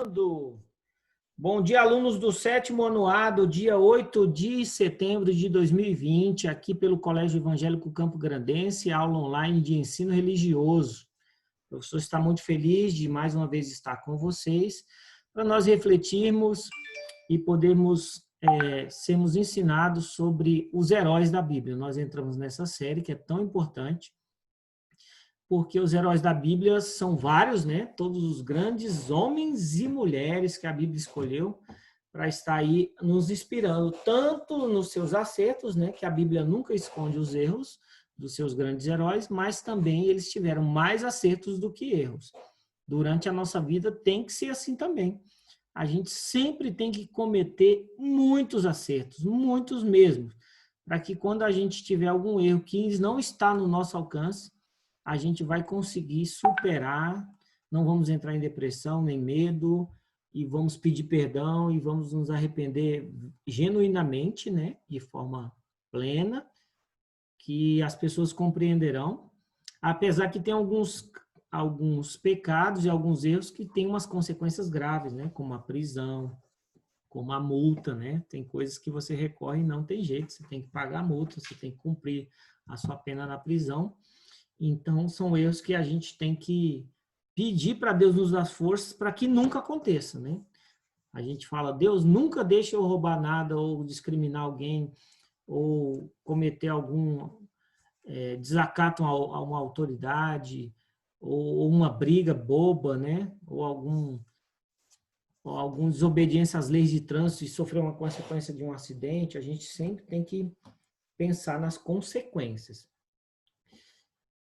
gravando. Bom dia, alunos do 7º ano A, do dia 8 de setembro de 2020, aqui pelo Colégio Evangélico Campo Grandense, aula online de ensino religioso. O professor está muito feliz de mais uma vez estar com vocês, para nós refletirmos e podermos sermos ensinados sobre os heróis da Bíblia. Nós entramos nessa série que é tão importante, porque os heróis da Bíblia são vários, né? Todos os grandes homens e mulheres que a Bíblia escolheu para estar aí nos inspirando, tanto nos seus acertos, né? Que a Bíblia nunca esconde os erros dos seus grandes heróis, mas também eles tiveram mais acertos do que erros. Durante a nossa vida tem que ser assim também. A gente sempre tem que cometer muitos acertos, muitos mesmo, para que quando a gente tiver algum erro que não está no nosso alcance, a gente vai conseguir superar, não vamos entrar em depressão, nem medo, e vamos pedir perdão e vamos nos arrepender genuinamente, né, de forma plena, que as pessoas compreenderão, apesar que tem alguns pecados e alguns erros que têm umas consequências graves, né, como a prisão, como a multa, né, tem coisas que você recorre e não tem jeito, você tem que pagar a multa, você tem que cumprir a sua pena na prisão. Então, são erros que a gente tem que pedir para Deus nos dar forças para que nunca aconteça, né? A gente fala, Deus, nunca deixe eu roubar nada ou discriminar alguém ou cometer algum desacato a uma autoridade ou uma briga boba, né? Ou alguma desobediência às leis de trânsito e sofrer uma consequência de um acidente. A gente sempre tem que pensar nas consequências.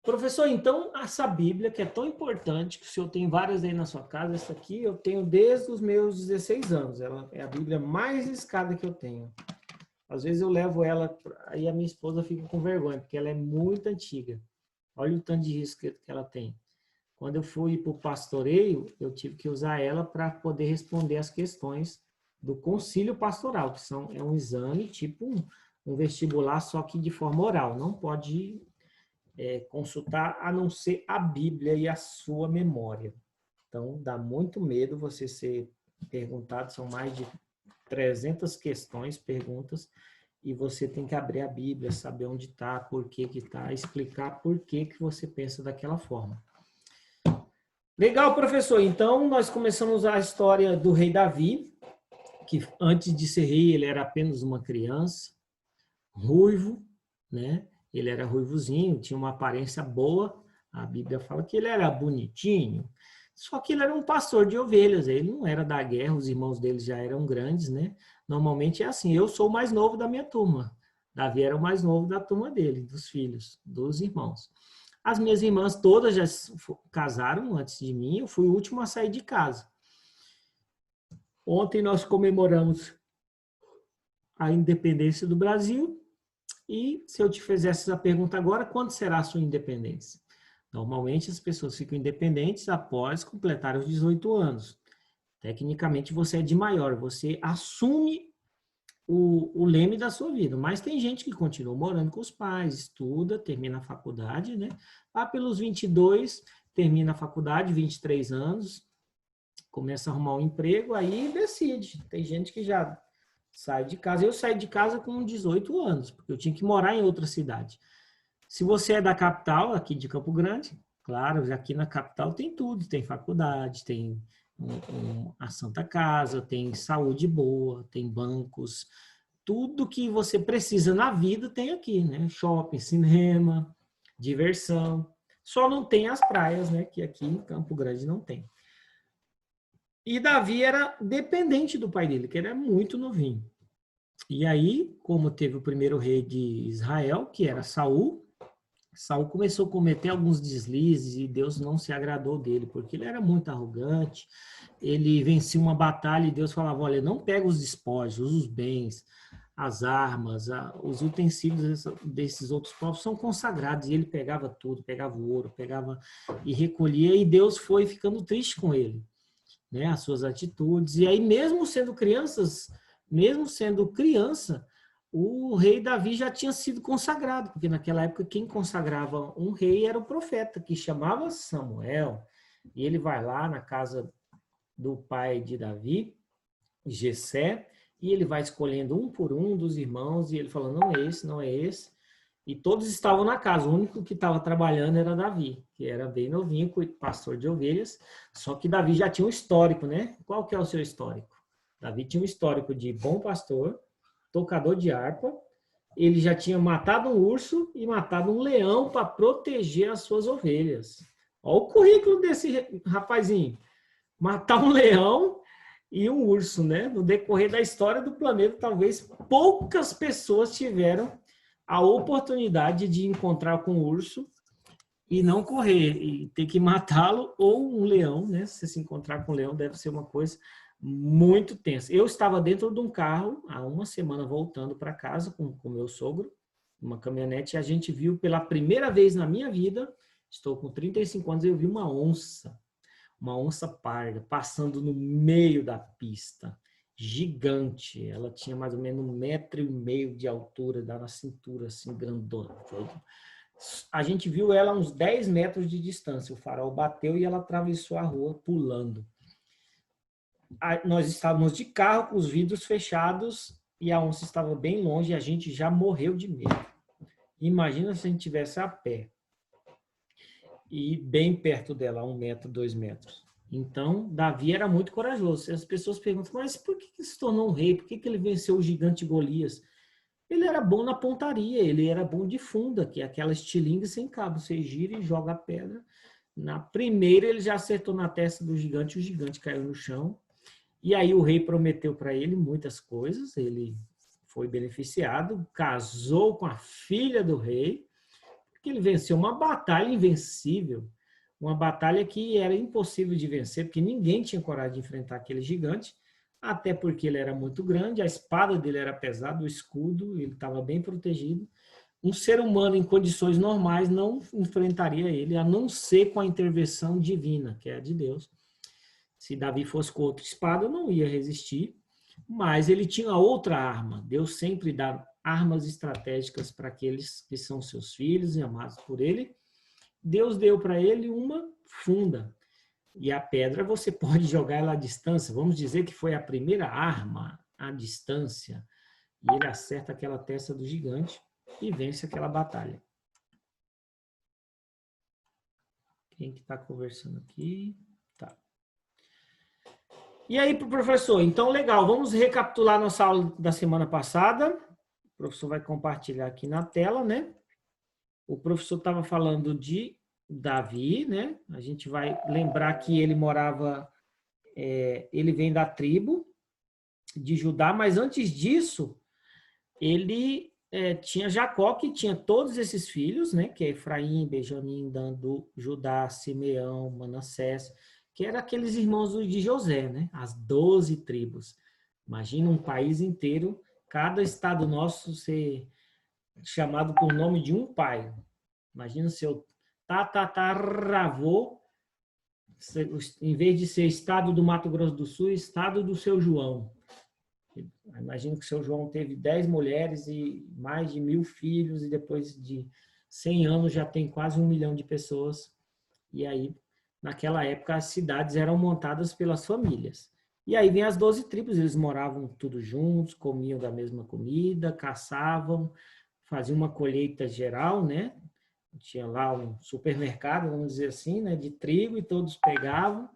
Professor, então, essa Bíblia, que é tão importante, que o senhor tem várias aí na sua casa, essa aqui eu tenho desde os meus 16 anos. Ela é a Bíblia mais riscada que eu tenho. Às vezes eu levo ela, aí a minha esposa fica com vergonha, porque ela é muito antiga. Olha o tanto de risco que ela tem. Quando eu fui para o pastoreio, eu tive que usar ela para poder responder as questões do concílio pastoral, que é um exame, tipo um vestibular, só que de forma oral. Não pode consultar a não ser a Bíblia e a sua memória. Então, dá muito medo você ser perguntado, são mais de 300 questões, perguntas, e você tem que abrir a Bíblia, saber onde está, por que está, explicar por que você pensa daquela forma. Legal, professor. Então, nós começamos a história do rei Davi, que antes de ser rei, ele era apenas uma criança, ruivo, né? Ele era ruivozinho, tinha uma aparência boa. A Bíblia fala que ele era bonitinho. Só que ele era um pastor de ovelhas. Ele não era da guerra, os irmãos dele já eram grandes, né? Normalmente é assim, eu sou o mais novo da minha turma. Davi era o mais novo da turma dele, dos filhos, dos irmãos. As minhas irmãs todas já casaram antes de mim, eu fui o último a sair de casa. Ontem nós comemoramos a independência do Brasil. E se eu te fizesse essa pergunta agora, quando será a sua independência? Normalmente as pessoas ficam independentes após completar os 18 anos. Tecnicamente você é de maior, você assume o leme da sua vida. Mas tem gente que continua morando com os pais, estuda, termina a faculdade, né? Lá pelos 22, termina a faculdade, 23 anos, começa a arrumar um emprego, aí decide. Tem gente que já sai de casa. Eu saí de casa com 18 anos, porque eu tinha que morar em outra cidade. Se você é da capital, aqui de Campo Grande, claro, aqui na capital tem tudo, tem faculdade, tem a Santa Casa, tem saúde boa, tem bancos, tudo que você precisa na vida tem aqui, né? Shopping, cinema, diversão. Só não tem as praias, né? Que aqui em Campo Grande não tem. E Davi era dependente do pai dele, que era muito novinho. E aí, como teve o primeiro rei de Israel, que era Saul, Saul começou a cometer alguns deslizes e Deus não se agradou dele, porque ele era muito arrogante, ele vencia uma batalha e Deus falava, olha, não pega os despojos, os bens, as armas, os utensílios desses outros povos são consagrados, e ele pegava tudo, pegava o ouro, pegava e recolhia, e Deus foi ficando triste com ele, né, as suas atitudes, e aí mesmo sendo criança, o rei Davi já tinha sido consagrado, porque naquela época quem consagrava um rei era o profeta, que chamava Samuel, e ele vai lá na casa do pai de Davi, Jessé, e ele vai escolhendo um por um dos irmãos, e ele fala, não é esse, não é esse. E todos estavam na casa, o único que estava trabalhando era Davi, que era bem novinho, pastor de ovelhas, só que Davi já tinha um histórico, né? Qual que é o seu histórico? Davi tinha um histórico de bom pastor, tocador de harpa, ele já tinha matado um urso e matado um leão para proteger as suas ovelhas. Olha o currículo desse rapazinho. Matar um leão e um urso, né? No decorrer da história do planeta, talvez poucas pessoas tiveram a oportunidade de encontrar com o urso e não correr, e ter que matá-lo, ou um leão, né? Se encontrar com um leão, deve ser uma coisa muito tensa. Eu estava dentro de um carro, há uma semana, voltando para casa com meu sogro, uma caminhonete, e a gente viu pela primeira vez na minha vida, estou com 35 anos, eu vi uma onça parda, passando no meio da pista, gigante. Ela tinha mais ou menos 1,5 m de altura, dava na cintura, assim, grandona. A gente viu ela a uns 10 metros de distância. O farol bateu e ela atravessou a rua pulando. Nós estávamos de carro com os vidros fechados e a onça estava bem longe e a gente já morreu de medo. Imagina se a gente tivesse a pé e bem perto dela, 1 metro, 2 metros. Então, Davi era muito corajoso. As pessoas perguntam, mas por que ele se tornou um rei? Por que ele venceu o gigante Golias? Ele era bom na pontaria, ele era bom de funda, que é aquela estilingue sem cabo. Você gira e joga a pedra. Na primeira, ele já acertou na testa do gigante, o gigante caiu no chão. E aí o rei prometeu para ele muitas coisas, ele foi beneficiado, casou com a filha do rei, porque ele venceu uma batalha invencível, uma batalha que era impossível de vencer, porque ninguém tinha coragem de enfrentar aquele gigante, até porque ele era muito grande, a espada dele era pesada, o escudo, ele estava bem protegido. Um ser humano em condições normais não enfrentaria ele, a não ser com a intervenção divina, que é a de Deus. Se Davi fosse com outra espada, não ia resistir, mas ele tinha outra arma. Deus sempre dá armas estratégicas para aqueles que são seus filhos e amados por ele. Deus deu para ele uma funda. E a pedra você pode jogar ela à distância. Vamos dizer que foi a primeira arma à distância. E ele acerta aquela testa do gigante e vence aquela batalha. Quem que está conversando aqui? Tá. E aí, professor, então legal, vamos recapitular nossa aula da semana passada. O professor vai compartilhar aqui na tela, né? O professor estava falando de Davi, né? A gente vai lembrar que ele morava, ele vem da tribo de Judá, mas antes disso, ele tinha Jacó, que tinha todos esses filhos, né? Que é Efraim, Benjamim, Dan, Judá, Simeão, Manassés, que eram aqueles irmãos de José, né? As 12 tribos. Imagina um país inteiro, cada estado nosso ser chamado por nome de um pai. Imagina o seu tataravô, em vez de ser estado do Mato Grosso do Sul, estado do seu João. Imagina que o seu João teve 10 mulheres e mais de 1.000 filhos, e depois de 100 anos já tem quase 1 milhão de pessoas. E aí, naquela época, as cidades eram montadas pelas famílias. E aí vem as 12 tribos, eles moravam tudo juntos, comiam da mesma comida, caçavam, faziam uma colheita geral, né? Tinha lá um supermercado, vamos dizer assim, né? De trigo, e todos pegavam.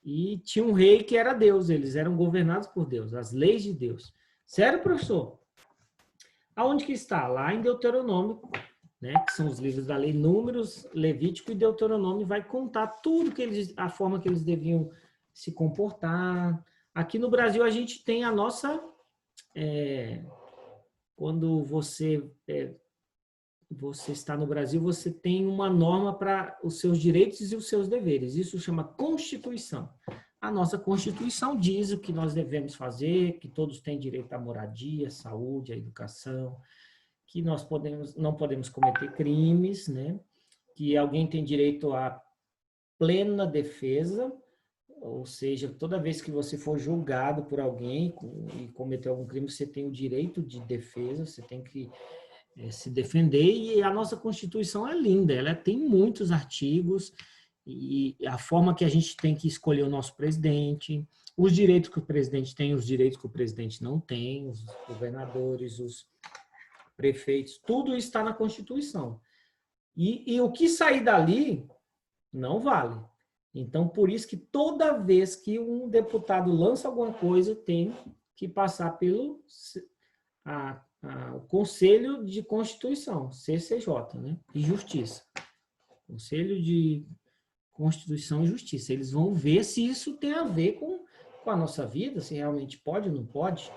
E tinha um rei que era Deus, eles eram governados por Deus, as leis de Deus. Sério, professor? Aonde que está? Lá em Deuteronômio, né, que são os livros da lei, Números, Levítico e Deuteronômio, vai contar tudo que eles, a forma que eles deviam se comportar. Aqui no Brasil a gente tem a nossa, quando você está no Brasil, você tem uma norma para os seus direitos e os seus deveres. Isso chama Constituição. A nossa Constituição diz o que nós devemos fazer, que todos têm direito à moradia, à saúde, à educação, que nós não podemos cometer crimes, né? Que alguém tem direito à plena defesa, ou seja, toda vez que você for julgado por alguém e cometer algum crime, você tem o direito de defesa, você tem que se defender, e a nossa Constituição é linda, ela tem muitos artigos, e a forma que a gente tem que escolher o nosso presidente, os direitos que o presidente tem, os direitos que o presidente não tem, os governadores, os prefeitos, tudo isso está na Constituição. E o que sair dali não vale. Então, por isso que toda vez que um deputado lança alguma coisa, tem que passar pelo o Conselho de Constituição, CCJ, né? E Justiça. Conselho de Constituição e Justiça. Eles vão ver se isso tem a ver com a nossa vida, se realmente pode ou não pode.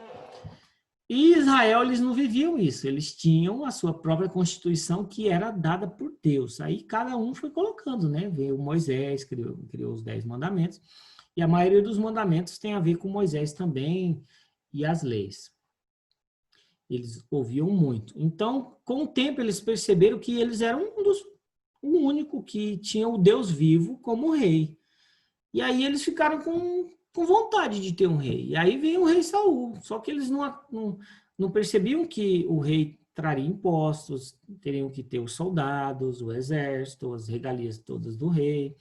E Israel, eles não viviam isso, eles tinham a sua própria Constituição que era dada por Deus. Aí cada um foi colocando, né? Veio Moisés, criou os 10 mandamentos, e a maioria dos mandamentos tem a ver com Moisés também e as leis. Eles ouviam muito. Então, com o tempo, eles perceberam que eles eram o único que tinha o Deus vivo como rei. E aí eles ficaram com vontade de ter um rei. E aí veio o rei Saul. Só que eles não percebiam que o rei traria impostos, teriam que ter os soldados, o exército, as regalias todas do rei.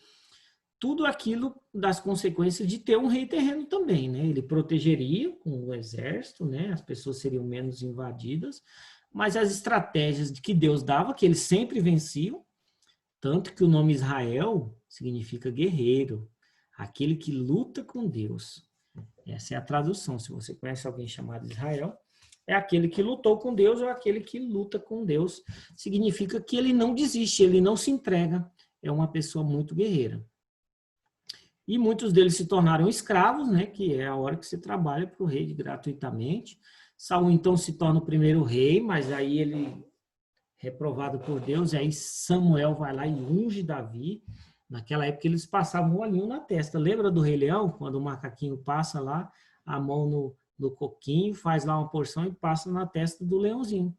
Tudo aquilo das consequências de ter um rei terreno também, né? Ele protegeria com o exército, né? As pessoas seriam menos invadidas, mas as estratégias que Deus dava, que eles sempre venciam, tanto que o nome Israel significa guerreiro, aquele que luta com Deus. Essa é a tradução. Se você conhece alguém chamado Israel, é aquele que lutou com Deus ou aquele que luta com Deus. Significa que ele não desiste, ele não se entrega. É uma pessoa muito guerreira. E muitos deles se tornaram escravos, né? Que é a hora que você trabalha para o rei gratuitamente. Saul, então, se torna o primeiro rei, mas aí ele reprovado por Deus, e aí Samuel vai lá e unge Davi. Naquela época eles passavam um olhinho na testa. Lembra do Rei Leão? Quando o macaquinho passa lá, a mão no coquinho, faz lá uma porção e passa na testa do leãozinho.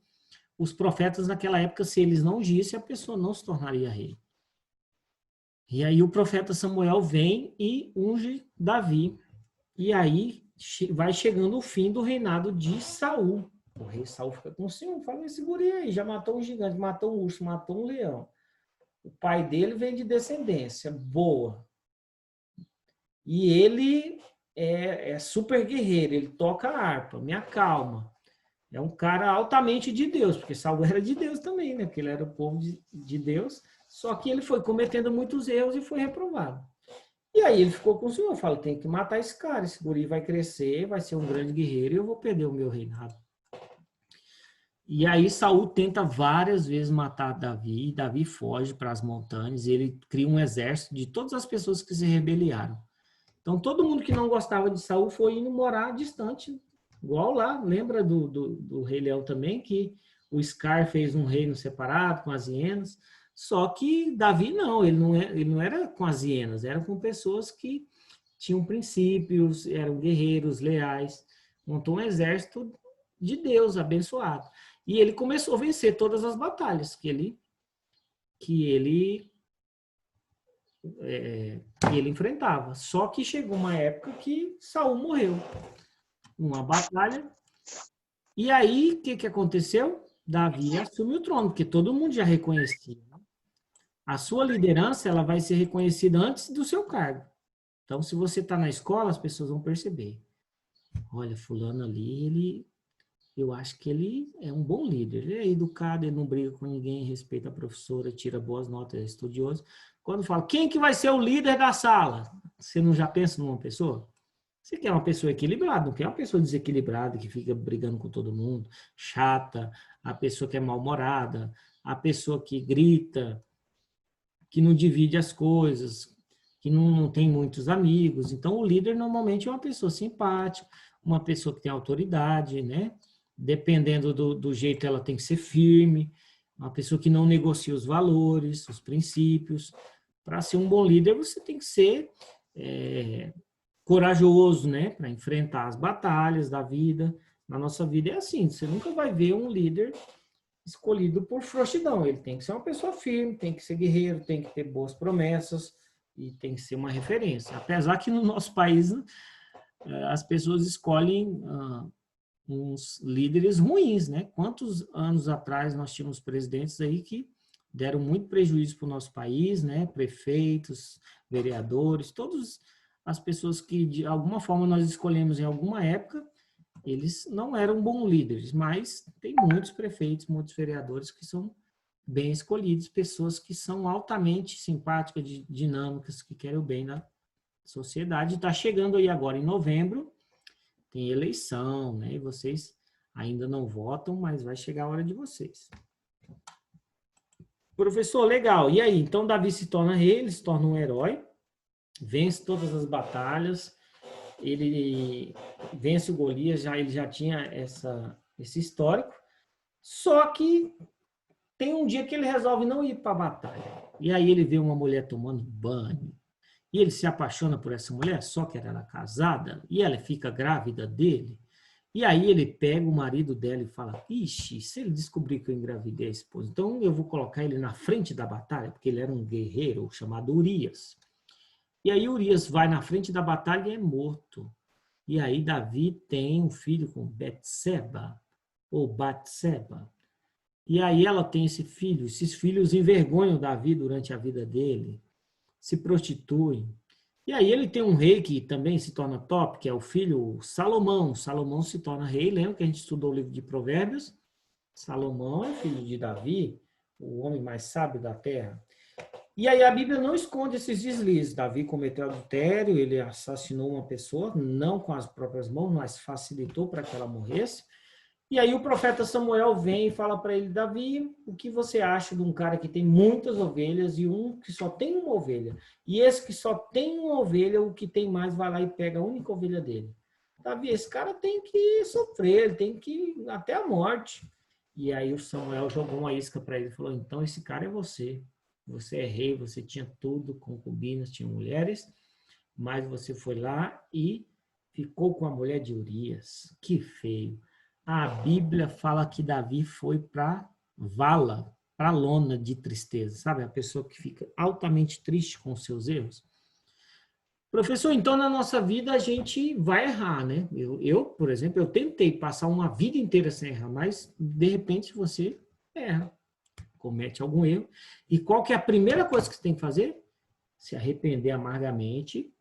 Os profetas naquela época, se eles não ungissem, a pessoa não se tornaria rei. E aí o profeta Samuel vem e unge Davi. E aí vai chegando o fim do reinado de Saul. O rei Saul fica com ciúme, fala, esse guri aí já matou um gigante, matou um urso, matou um leão. O pai dele vem de descendência boa. E ele é super guerreiro, ele toca a harpa, me acalma. É um cara altamente de Deus, porque Saul era de Deus também, né? Porque ele era o povo de Deus, só que ele foi cometendo muitos erros e foi reprovado. E aí ele ficou com o Senhor, fala, tem que matar esse cara, esse guri vai crescer, vai ser um grande guerreiro e eu vou perder o meu reinado. E aí Saul tenta várias vezes matar Davi, Davi foge para as montanhas, e ele cria um exército de todas as pessoas que se rebeliaram. Então todo mundo que não gostava de Saul foi indo morar distante, igual lá, lembra do Rei Leão também, que o Scar fez um reino separado com as hienas, só que Davi não, ele não era com as hienas, era com pessoas que tinham princípios, eram guerreiros, leais, montou um exército de Deus abençoado. E ele começou a vencer todas as batalhas que ele enfrentava. Só que chegou uma época que Saul morreu numa batalha. E aí, o que aconteceu? Davi assume o trono, porque todo mundo já reconhecia. A sua liderança ela vai ser reconhecida antes do seu cargo. Então, se você está na escola, as pessoas vão perceber. Olha, fulano ali, eu acho que ele é um bom líder. Ele é educado, ele não briga com ninguém, respeita a professora, tira boas notas, é estudioso. Quando fala, quem que vai ser o líder da sala? Você não já pensa numa pessoa? Você quer uma pessoa equilibrada, não quer uma pessoa desequilibrada, que fica brigando com todo mundo, chata, a pessoa que é mal-humorada, a pessoa que grita, que não divide as coisas, que não tem muitos amigos. Então, o líder normalmente é uma pessoa simpática, uma pessoa que tem autoridade, né? Dependendo do jeito, ela tem que ser firme, uma pessoa que não negocia os valores, os princípios. Para ser um bom líder, você tem que ser corajoso, né? Para enfrentar as batalhas da vida. Na nossa vida é assim, você nunca vai ver um líder escolhido por frouxidão. Ele tem que ser uma pessoa firme, tem que ser guerreiro, tem que ter boas promessas e tem que ser uma referência. Apesar que no nosso país as pessoas escolhem uns líderes ruins, né? Quantos anos atrás nós tínhamos presidentes aí que deram muito prejuízo para o nosso país, né? Prefeitos, vereadores, todas as pessoas que de alguma forma nós escolhemos em alguma época, eles não eram bons líderes, mas tem muitos prefeitos, muitos vereadores que são bem escolhidos, pessoas que são altamente simpáticas, dinâmicas, que querem o bem da sociedade. Está chegando aí agora em novembro, tem eleição, né? E vocês ainda não votam, mas vai chegar a hora de vocês. Professor, legal. E aí? Então, Davi se torna rei, ele se torna um herói, vence todas as batalhas, ele vence o Golias, ele já tinha esse histórico, só que tem um dia que ele resolve não ir para a batalha. E aí ele vê uma mulher tomando banho, e ele se apaixona por essa mulher, só que ela era casada, e ela fica grávida dele. E aí ele pega o marido dela e fala, ixi, se ele descobrir que eu engravidei a esposa, então eu vou colocar ele na frente da batalha, porque ele era um guerreiro chamado Urias. E aí Urias vai na frente da batalha e é morto. E aí Davi tem um filho com Betseba, ou Batseba. E aí ela tem esse filho, esses filhos envergonham Davi durante a vida dele, se prostituem. E aí ele tem um rei que também se torna top, que é o filho Salomão. Salomão se torna rei, lembra que a gente estudou o livro de Provérbios? Salomão é filho de Davi, o homem mais sábio da terra. E aí a Bíblia não esconde esses deslizes. Davi cometeu adultério, ele assassinou uma pessoa, não com as próprias mãos, mas facilitou para que ela morresse. E aí o profeta Samuel vem e fala para ele, Davi, o que você acha de um cara que tem muitas ovelhas e um que só tem uma ovelha? E esse que só tem uma ovelha, o que tem mais, vai lá e pega a única ovelha dele. Davi, esse cara tem que sofrer, ele tem que ir até a morte. E aí o Samuel jogou uma isca para ele e falou, então esse cara é você. Você é rei, você tinha tudo, concubinas, tinha mulheres, mas você foi lá e ficou com a mulher de Urias. Que feio. A Bíblia fala que Davi foi para vala, para lona de tristeza, sabe? A pessoa que fica altamente triste com os seus erros. Professor, então na nossa vida a gente vai errar, né? Por exemplo, eu tentei passar uma vida inteira sem errar, mas de repente você erra, comete algum erro. E qual que é a primeira coisa que você tem que fazer? Se arrepender amargamente,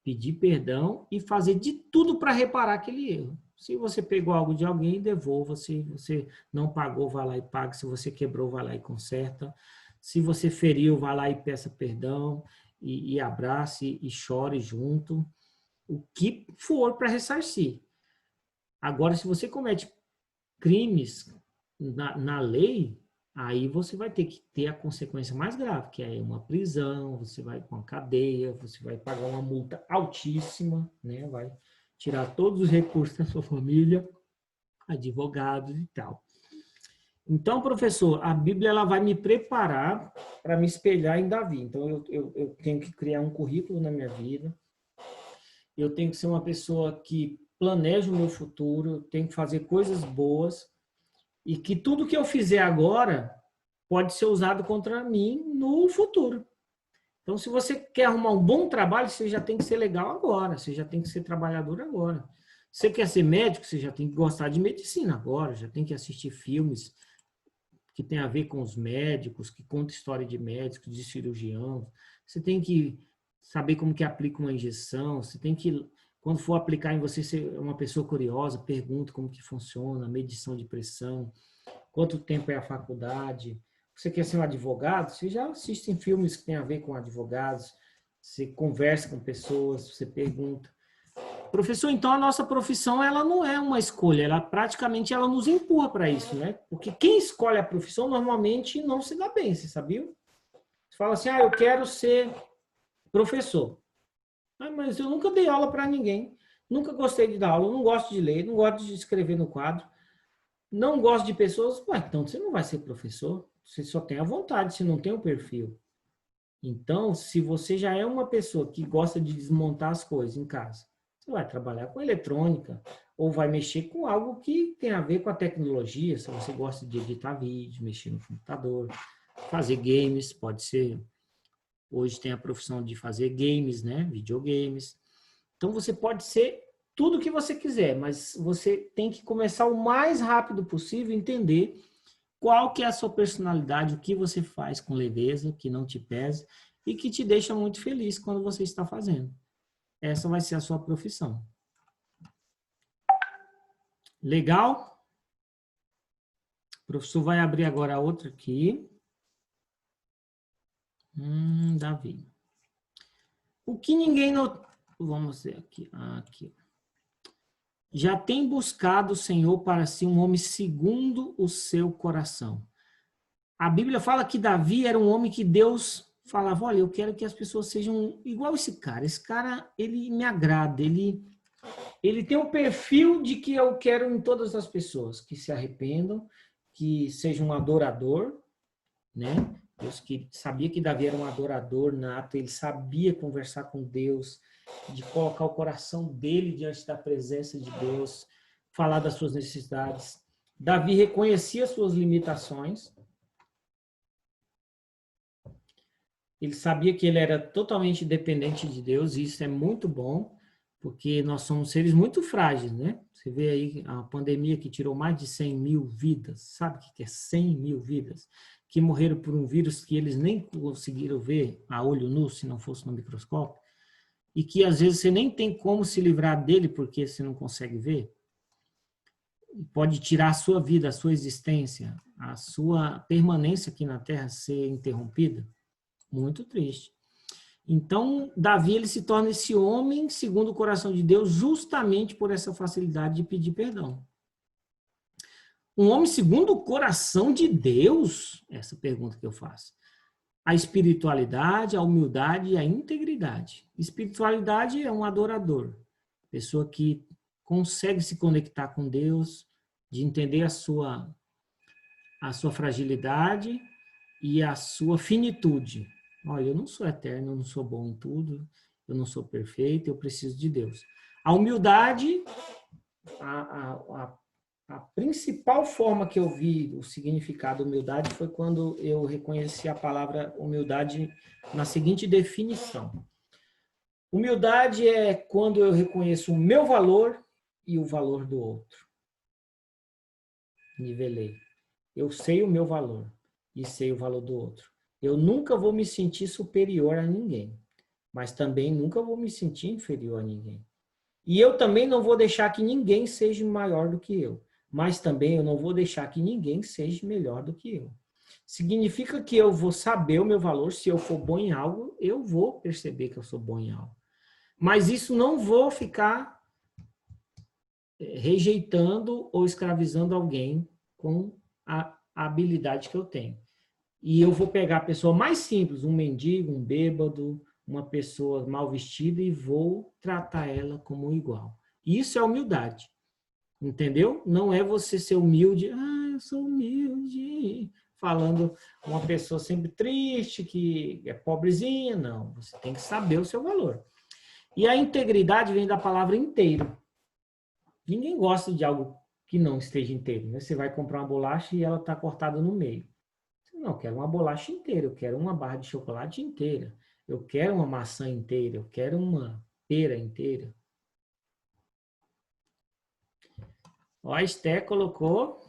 pedir perdão e fazer de tudo para reparar aquele erro. Se você pegou algo de alguém, devolva. Se você não pagou, vá lá e pague. Se você quebrou, vá lá e conserta. Se você feriu, vá lá e peça perdão e abrace e chore junto. O que for para ressarcir. Agora, se você comete crimes na lei, aí você vai ter que ter a consequência mais grave, que é uma prisão, você vai para uma cadeia, você vai pagar uma multa altíssima, né? Vai tirar todos os recursos da sua família, advogados e tal. Então, professor, a Bíblia ela vai me preparar para me espelhar em Davi. Então, eu tenho que criar um currículo na minha vida, eu tenho que ser uma pessoa que planeja o meu futuro, eu tenho que fazer coisas boas, e que tudo que eu fizer agora pode ser usado contra mim no futuro. Então, se você quer arrumar um bom trabalho, você já tem que ser legal agora, você já tem que ser trabalhador agora. Você quer ser médico, você já tem que gostar de medicina agora, já tem que assistir filmes que tem a ver com os médicos, que contam história de médicos, de cirurgiãos. Você tem que saber como que aplica uma injeção, você tem que, quando for aplicar em você, ser uma pessoa curiosa, pergunta como que funciona, medição de pressão, quanto tempo é a faculdade. Você quer ser um advogado? Você já assiste filmes que tem a ver com advogados, você conversa com pessoas, você pergunta. Professor, então a nossa profissão ela não é uma escolha, ela praticamente ela nos empurra para isso, né? Porque quem escolhe a profissão normalmente não se dá bem, você sabia? Você fala assim, eu quero ser professor. Mas eu nunca dei aula para ninguém, nunca gostei de dar aula, não gosto de ler, não gosto de escrever no quadro, não gosto de pessoas. Então você não vai ser professor, você só tem a vontade, você não tem o perfil. Então, se você já é uma pessoa que gosta de desmontar as coisas em casa, você vai trabalhar com eletrônica ou vai mexer com algo que tem a ver com a tecnologia, se você gosta de editar vídeo, mexer no computador, fazer games, pode ser. Hoje tem a profissão de fazer games, né? Videogames. Então, você pode ser tudo o que você quiser, mas você tem que começar o mais rápido possível a entender qual que é a sua personalidade, o que você faz com leveza, que não te pesa e que te deixa muito feliz quando você está fazendo. Essa vai ser a sua profissão. Legal? O professor vai abrir agora a outra aqui. Davi. O que ninguém notou... Vamos ver aqui. Aqui. Já tem buscado o Senhor para si um homem segundo o seu coração. A Bíblia fala que Davi era um homem que Deus falava, olha, eu quero que as pessoas sejam igual esse cara. Esse cara, ele me agrada, ele tem um perfil de que eu quero em todas as pessoas, que se arrependam, que sejam um adorador, né? Deus que sabia que Davi era um adorador nato, ele sabia conversar com Deus, de colocar o coração dele diante da presença de Deus, falar das suas necessidades. Davi reconhecia suas limitações. Ele sabia que ele era totalmente dependente de Deus, e isso é muito bom, porque nós somos seres muito frágeis, né? Você vê aí a pandemia que tirou mais de 100 mil vidas, sabe o que é 100 mil vidas? Que morreram por um vírus que eles nem conseguiram ver a olho nu, se não fosse no microscópio, e que às vezes você nem tem como se livrar dele porque você não consegue ver. Pode tirar a sua vida, a sua existência, a sua permanência aqui na Terra ser interrompida. Muito triste. Então, Davi, ele se torna esse homem segundo o coração de Deus justamente por essa facilidade de pedir perdão. Um homem segundo o coração de Deus? Essa pergunta que eu faço. A espiritualidade, a humildade e a integridade. Espiritualidade é um adorador. Pessoa que consegue se conectar com Deus, de entender a sua fragilidade e a sua finitude. Olha, eu não sou eterno, eu não sou bom em tudo, eu não sou perfeito, eu preciso de Deus. A humildade, a principal forma que eu vi o significado humildade foi quando eu reconheci a palavra humildade na seguinte definição. Humildade é quando eu reconheço o meu valor e o valor do outro. Nivelei. Eu sei o meu valor e sei o valor do outro. Eu nunca vou me sentir superior a ninguém, mas também nunca vou me sentir inferior a ninguém. E eu também não vou deixar que ninguém seja maior do que eu, mas também eu não vou deixar que ninguém seja melhor do que eu. Significa que eu vou saber o meu valor, se eu for bom em algo, eu vou perceber que eu sou bom em algo. Mas isso não vou ficar rejeitando ou escravizando alguém com a habilidade que eu tenho. E eu vou pegar a pessoa mais simples, um mendigo, um bêbado, uma pessoa mal vestida e vou tratar ela como igual. Isso é humildade. Entendeu? Não é você ser humilde, eu sou humilde, falando uma pessoa sempre triste, que é pobrezinha. Não, você tem que saber o seu valor. E a integridade vem da palavra inteiro. Ninguém gosta de algo que não esteja inteiro, né? Você vai comprar uma bolacha e ela está cortada no meio. Não, eu quero uma bolacha inteira, eu quero uma barra de chocolate inteira, eu quero uma maçã inteira, eu quero uma pera inteira. Ó, a Esté colocou,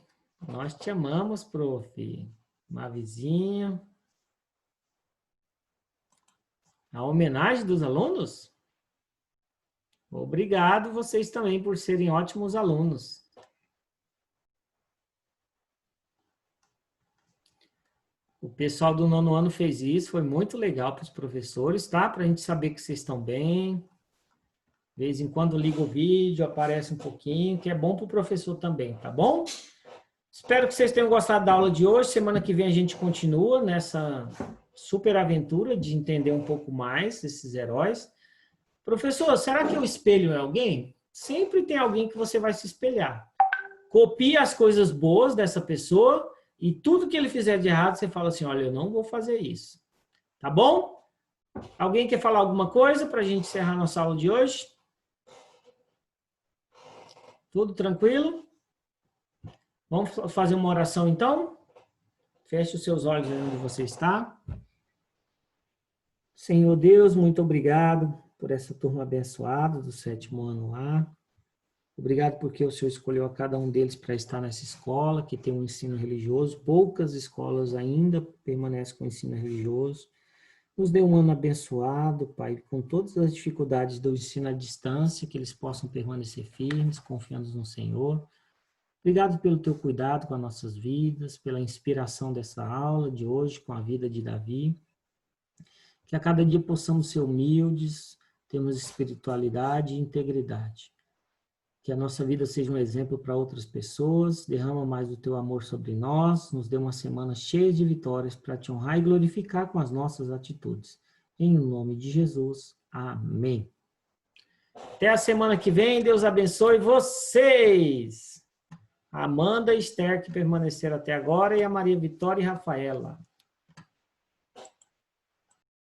nós te amamos, prof. Uma vizinha. A homenagem dos alunos? Obrigado vocês também por serem ótimos alunos. O pessoal do 9º ano fez isso, foi muito legal para os professores, tá? Para a gente saber que vocês estão bem. De vez em quando liga o vídeo, aparece um pouquinho, que é bom para o professor também, tá bom? Espero que vocês tenham gostado da aula de hoje. Semana que vem a gente continua nessa super aventura de entender um pouco mais esses heróis. Professor, será que o espelho é alguém? Sempre tem alguém que você vai se espelhar. Copie as coisas boas dessa pessoa e tudo que ele fizer de errado, você fala assim, olha, eu não vou fazer isso. Tá bom? Alguém quer falar alguma coisa para a gente encerrar nossa aula de hoje? Tudo tranquilo? Vamos fazer uma oração então? Feche os seus olhos onde você está. Senhor Deus, muito obrigado por essa turma abençoada do 7º ano A. Obrigado porque o Senhor escolheu a cada um deles para estar nessa escola, que tem um ensino religioso. Poucas escolas ainda permanecem com o ensino religioso. Nos dê um ano abençoado, Pai, com todas as dificuldades do ensino à distância, que eles possam permanecer firmes, confiando no Senhor. Obrigado pelo teu cuidado com as nossas vidas, pela inspiração dessa aula de hoje, com a vida de Davi. Que a cada dia possamos ser humildes, termos espiritualidade e integridade. Que a nossa vida seja um exemplo para outras pessoas, derrama mais do teu amor sobre nós, nos dê uma semana cheia de vitórias para te honrar e glorificar com as nossas atitudes. Em nome de Jesus, amém. Até a semana que vem, Deus abençoe vocês! A Amanda e Esther, que permaneceram até agora, e a Maria Vitória e Rafaela.